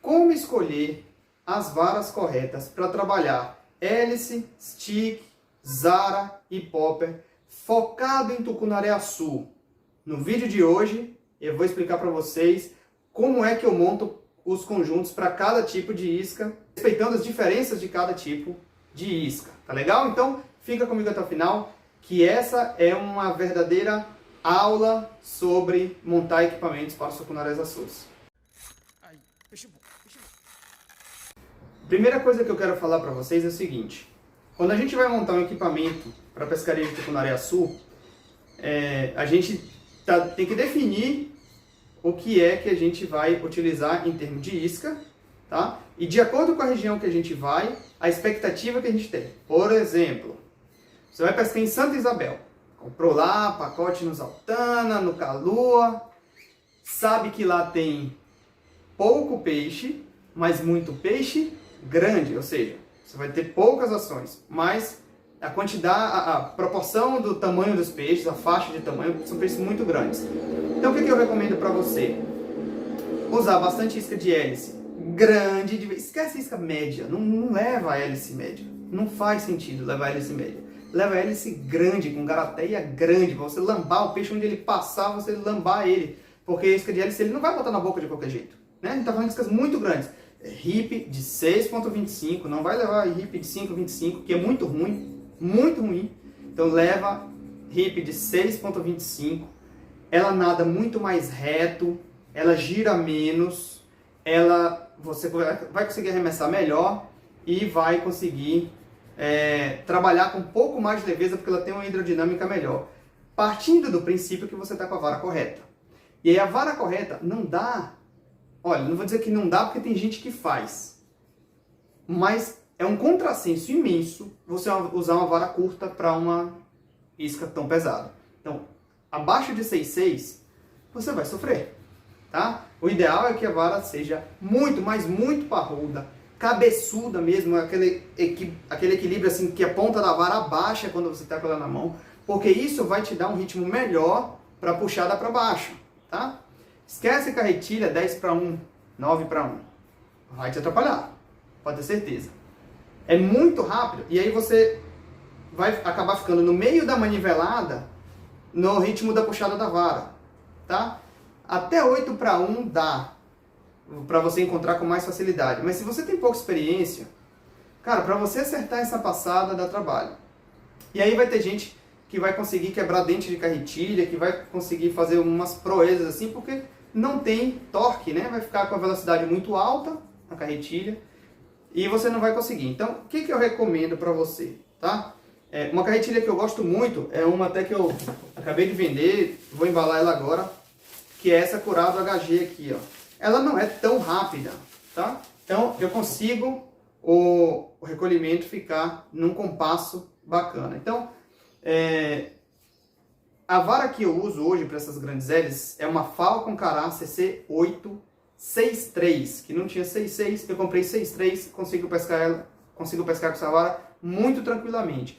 como escolher as varas corretas para trabalhar hélice, stick, Zara e popper focado em tucunaré-açu. No vídeo de hoje eu vou explicar para vocês como é que eu monto os conjuntos para cada tipo de isca, respeitando as diferenças de cada tipo de isca. Tá legal? Então fica comigo até o final, que essa é uma verdadeira aula sobre montar equipamentos para os tucunarés-açus. Primeira coisa que eu quero falar para vocês é o seguinte: quando a gente vai montar um equipamento para pescaria de tucunaré-açu, a gente tem que definir o que é que a gente vai utilizar em termos de isca, tá? E de acordo com a região que a gente vai, a expectativa que a gente tem. Por exemplo, você vai pescar em Santa Isabel, comprou lá pacote no Zaltana, no Calua, sabe que lá tem pouco peixe, mas muito peixe grande, ou seja, você vai ter poucas ações, mas a quantidade, a proporção do tamanho dos peixes, a faixa de tamanho, são peixes muito grandes. Então o que eu recomendo para você? Usar bastante isca de hélice grande, esquece a isca média, não leva a hélice média, não faz sentido levar a hélice média. Leva a hélice grande, com garateia grande, para você lambar o peixe onde ele passar, você lambar ele, porque a isca de hélice ele não vai botar na boca de qualquer jeito, né? A gente está falando de iscas muito grandes. Hip de 6.25, não vai levar hip de 5.25, que é muito ruim, muito ruim. Então leva hip de 6.25, ela nada muito mais reto, ela gira menos, você vai conseguir arremessar melhor e vai conseguir trabalhar com um pouco mais de leveza, porque ela tem uma hidrodinâmica melhor, partindo do princípio que você está com a vara correta. E aí a vara correta não dá. Olha, não vou dizer que não dá, porque tem gente que faz. Mas é um contrassenso imenso você usar uma vara curta para uma isca tão pesada. Então, abaixo de 6,6, você vai sofrer, tá? O ideal é que a vara seja muito, mas muito parruda, cabeçuda mesmo, aquele equilíbrio assim, que a ponta da vara abaixa quando você está com ela na mão, porque isso vai te dar um ritmo melhor para puxada para baixo, tá? Esquece carretilha 10-1, 9-1. Vai te atrapalhar, pode ter certeza. É muito rápido e aí você vai acabar ficando no meio da manivelada no ritmo da puxada da vara, tá? Até 8-1 dá para você encontrar com mais facilidade. Mas se você tem pouca experiência, cara, para você acertar essa passada dá trabalho. E aí vai ter gente que vai conseguir quebrar dente de carretilha, que vai conseguir fazer umas proezas assim, porque não tem torque, né? Vai ficar com a velocidade muito alta na carretilha e você não vai conseguir. Então, o que eu recomendo para você, tá? Uma carretilha que eu gosto muito, é uma até que eu acabei de vender, vou embalar ela agora, que é essa Curado HG aqui, ó. Ela não é tão rápida, tá? Então, eu consigo o recolhimento ficar num compasso bacana. Então, a vara que eu uso hoje para essas grandes hélices é uma Falcon Cará CC863, que não tinha 6.6, eu comprei 6.3, consigo pescar com essa vara muito tranquilamente.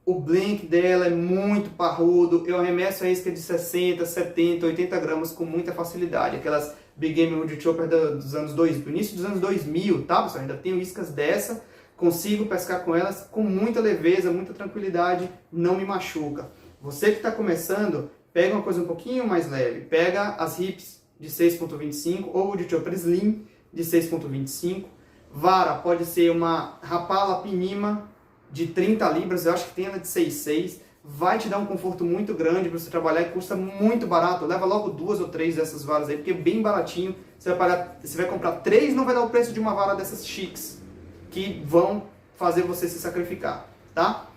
O blink dela é muito parrudo, eu arremesso a isca de 60, 70, 80 gramas com muita facilidade. Aquelas Big Game Wood Chopper dos anos 2000, do início dos anos 2000, tá pessoal? Ainda tenho iscas dessa, consigo pescar com elas com muita leveza, muita tranquilidade, não me machuca. Você que está começando, pega uma coisa um pouquinho mais leve. Pega as hips de 6.25 ou o de Chopper Slim de 6.25. Vara pode ser uma Rapala Pinima de 30 libras, eu acho que tem ela de 6,6. Vai te dar um conforto muito grande para você trabalhar e custa muito barato. Leva logo 2 ou 3 dessas varas aí, porque é bem baratinho. Você vai comprar 3, não vai dar o preço de uma vara dessas chiques, que vão fazer você se sacrificar, tá?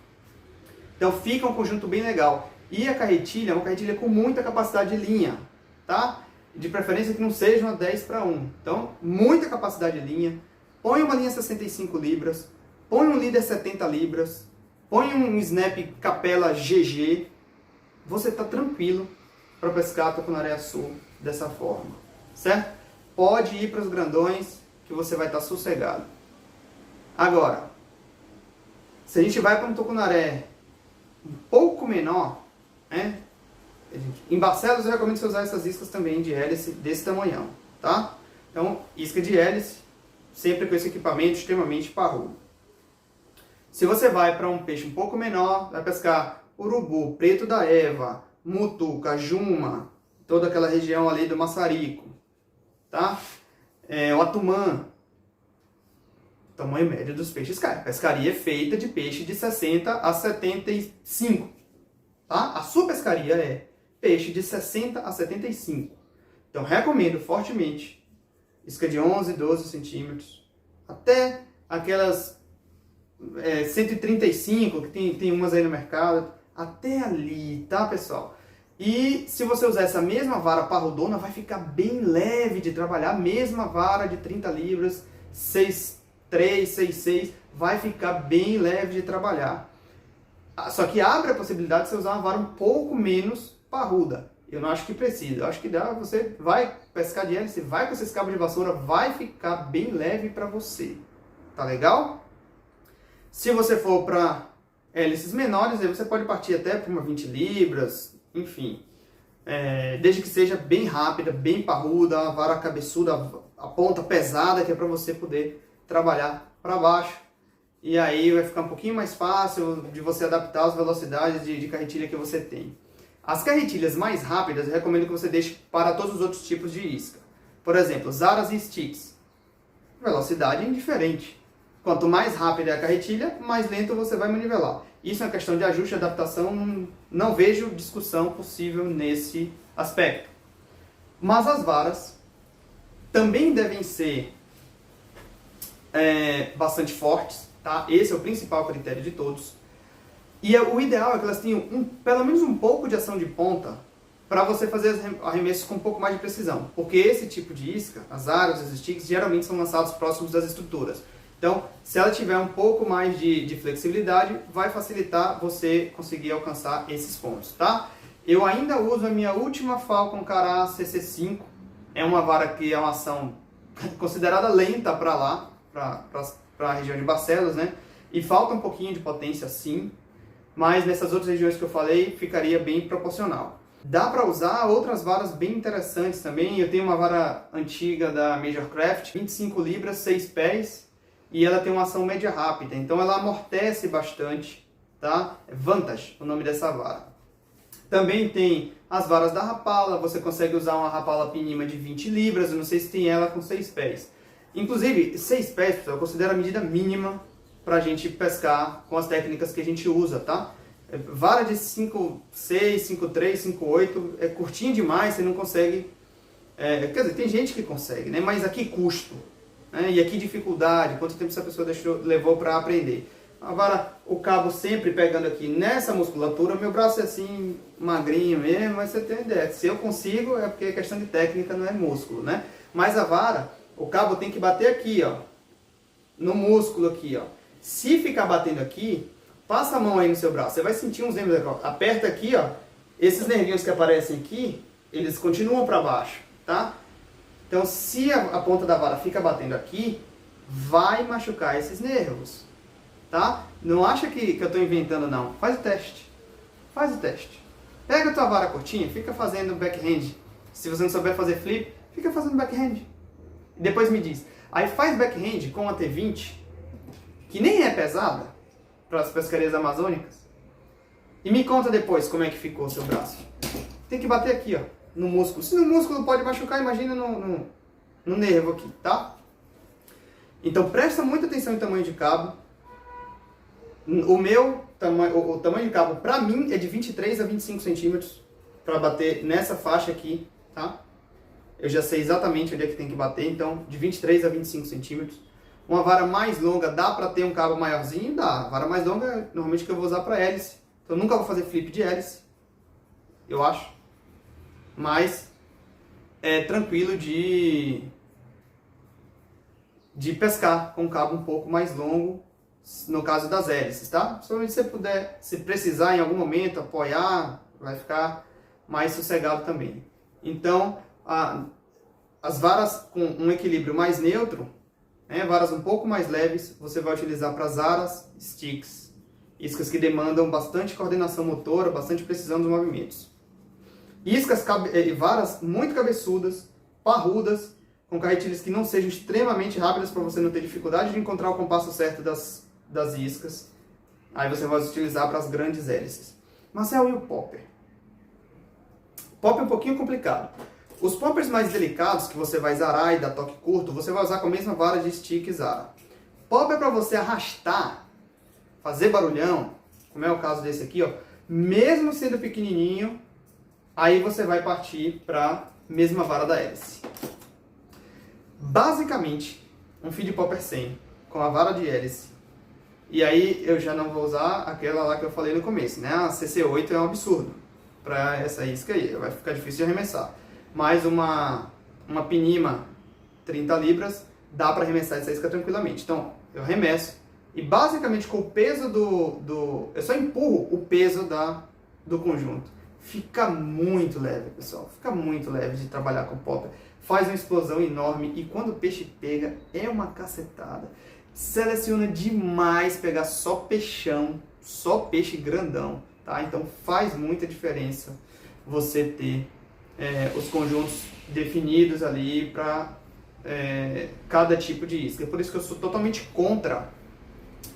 Então fica um conjunto bem legal. E a carretilha é uma carretilha com muita capacidade de linha, tá? De preferência que não seja uma 10-1. Então, muita capacidade de linha. Põe uma linha 65 libras, põe um líder 70 libras, põe um snap Capela GG. Você está tranquilo para pescar tucunaré-açu dessa forma, certo? Pode ir para os grandões que você vai estar sossegado. Agora, se a gente vai para um tucunaré um pouco menor, né? Em Barcelos eu recomendo você usar essas iscas também de hélice desse tamanhão, tá? Então, isca de hélice sempre com esse equipamento extremamente parrudo. Se você vai para um peixe um pouco menor, vai pescar urubu, preto da Eva, mutuca, juma, toda aquela região ali do maçarico, tá? O atumã, tamanho médio dos peixes cai. Pescaria é feita de peixe de 60 a 75, tá? A sua pescaria é peixe de 60 a 75. Então, recomendo fortemente isca de 11, 12 centímetros, até aquelas 135, que tem umas aí no mercado, até ali, tá, pessoal? E se você usar essa mesma vara parrudona, vai ficar bem leve de trabalhar. A mesma vara de 30 libras, 6,3, 6,6, vai ficar bem leve de trabalhar. Só que abre a possibilidade de você usar uma vara um pouco menos parruda. Eu não acho que precisa. Eu acho que dá, você vai pescar de hélice, vai com esses cabos de vassoura, vai ficar bem leve para você. Tá legal? Se você for para hélices menores, aí você pode partir até para uma 20 libras, enfim. Desde que seja bem rápida, bem parruda, a vara cabeçuda, a ponta pesada, que é para você poder trabalhar para baixo. E aí vai ficar um pouquinho mais fácil de você adaptar as velocidades de carretilha que você tem. As carretilhas mais rápidas, eu recomendo que você deixe para todos os outros tipos de isca. Por exemplo, zaras e sticks. Velocidade é indiferente. Quanto mais rápida é a carretilha, mais lento você vai manivelar. Isso é uma questão de ajuste e adaptação, não vejo discussão possível nesse aspecto. Mas as varas também devem ser bastante fortes, tá? Esse é o principal critério de todos. E o ideal é que elas tenham pelo menos um pouco de ação de ponta para você fazer arremessos com um pouco mais de precisão. Porque esse tipo de isca, as aros, os sticks, geralmente são lançados próximos das estruturas. Então, se ela tiver um pouco mais de flexibilidade, vai facilitar você conseguir alcançar esses pontos, tá? Eu ainda uso a minha última Falcon Cará CC5. É uma vara que é uma ação considerada lenta para lá, para a região de Barcelos, né? E falta um pouquinho de potência, sim. Mas nessas outras regiões que eu falei, ficaria bem proporcional. Dá para usar outras varas bem interessantes também. Eu tenho uma vara antiga da Major Craft, 25 libras, 6 pés, e ela tem uma ação média rápida, então ela amortece bastante, tá? Vantage, o nome dessa vara. Também tem as varas da Rapala, você consegue usar uma Rapala Pinima de 20 libras, eu não sei se tem ela com 6 pés. Inclusive, 6 pés, pessoal, eu considero a medida mínima para a gente pescar com as técnicas que a gente usa, tá? Vara de 5,6, 5,3, 5,8 é curtinho demais, você não consegue... quer dizer, tem gente que consegue, né? Mas aqui custo, né? E aqui dificuldade, quanto tempo essa pessoa levou para aprender. A vara, o cabo sempre pegando aqui nessa musculatura, meu braço é assim, magrinho mesmo, mas você tem ideia. Se eu consigo, é porque é questão de técnica, não é músculo, né? Mas a vara, o cabo tem que bater aqui, ó, no músculo aqui, ó. Se ficar batendo aqui, passa a mão aí no seu braço, você vai sentir uns nervos aqui, ó. Aperta aqui, ó, esses nervinhos que aparecem aqui, eles continuam para baixo, tá? Então, se a ponta da vara fica batendo aqui, vai machucar esses nervos, tá? Não acha que eu estou inventando, não. Faz o teste. Faz o teste. Pega a tua vara curtinha, fica fazendo backhand. Se você não souber fazer flip, fica fazendo backhand. E depois me diz. Aí faz backhand com a T20, que nem é pesada, para as pescarias amazônicas, e me conta depois como é que ficou o seu braço. Tem que bater aqui, ó, no músculo. Se no músculo pode machucar, imagina no nervo aqui, tá? Então presta muita atenção em tamanho de cabo. O tamanho de cabo, para mim, é de 23 a 25 centímetros para bater nessa faixa aqui, tá? Eu já sei exatamente onde é que tem que bater, então de 23 a 25 centímetros. Uma vara mais longa, dá para ter um cabo maiorzinho? Dá. A vara mais longa é normalmente que eu vou usar para hélice. Então eu nunca vou fazer flip de hélice, eu acho. Mas é tranquilo de pescar com um cabo um pouco mais longo, no caso das hélices, tá? Se você puder, se precisar em algum momento apoiar, vai ficar mais sossegado também. Então, as varas com um equilíbrio mais neutro, varas um pouco mais leves, você vai utilizar para zaras, sticks, iscas que demandam bastante coordenação motora, bastante precisão dos movimentos. Iscas, varas muito cabeçudas, parrudas, com carretilhas que não sejam extremamente rápidas para você não ter dificuldade de encontrar o compasso certo das iscas. Aí você vai utilizar para as grandes hélices. Marcel, e o popper? Popper é um pouquinho complicado. Os poppers mais delicados, que você vai zarar e dar toque curto, você vai usar com a mesma vara de stick zara. Popper é para você arrastar, fazer barulhão, como é o caso desse aqui, ó, mesmo sendo pequenininho, aí você vai partir para a mesma vara da hélice. Basicamente, um feed popper 100 com a vara de hélice. E aí eu já não vou usar aquela lá que eu falei no começo, né? A CC8 é um absurdo para essa isca aí, vai ficar difícil de arremessar. Mas uma Pinima 30 libras dá para arremessar essa isca tranquilamente. Então eu arremesso e basicamente com o peso eu só empurro o peso do conjunto. Fica muito leve, pessoal. Fica muito leve de trabalhar com popper. Faz uma explosão enorme e quando o peixe pega, é uma cacetada. Seleciona demais pegar só peixão, só peixe grandão, tá? Então faz muita diferença você ter os conjuntos definidos ali para cada tipo de isca. Por isso que eu sou totalmente contra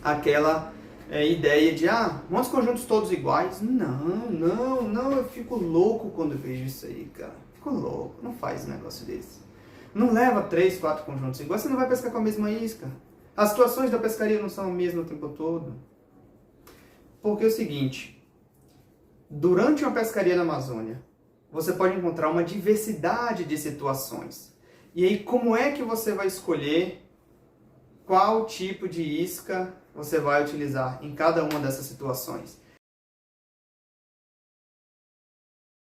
aquela ideia de, vamos conjuntos todos iguais. Não, eu fico louco quando vejo isso aí, cara. Fico louco, não faz um negócio desse. Não leva 3, 4 conjuntos iguais, você não vai pescar com a mesma isca. As situações da pescaria não são as mesmas o tempo todo. Porque é o seguinte, durante uma pescaria na Amazônia, você pode encontrar uma diversidade de situações. E aí, como é que você vai escolher qual tipo de isca você vai utilizar em cada uma dessas situações?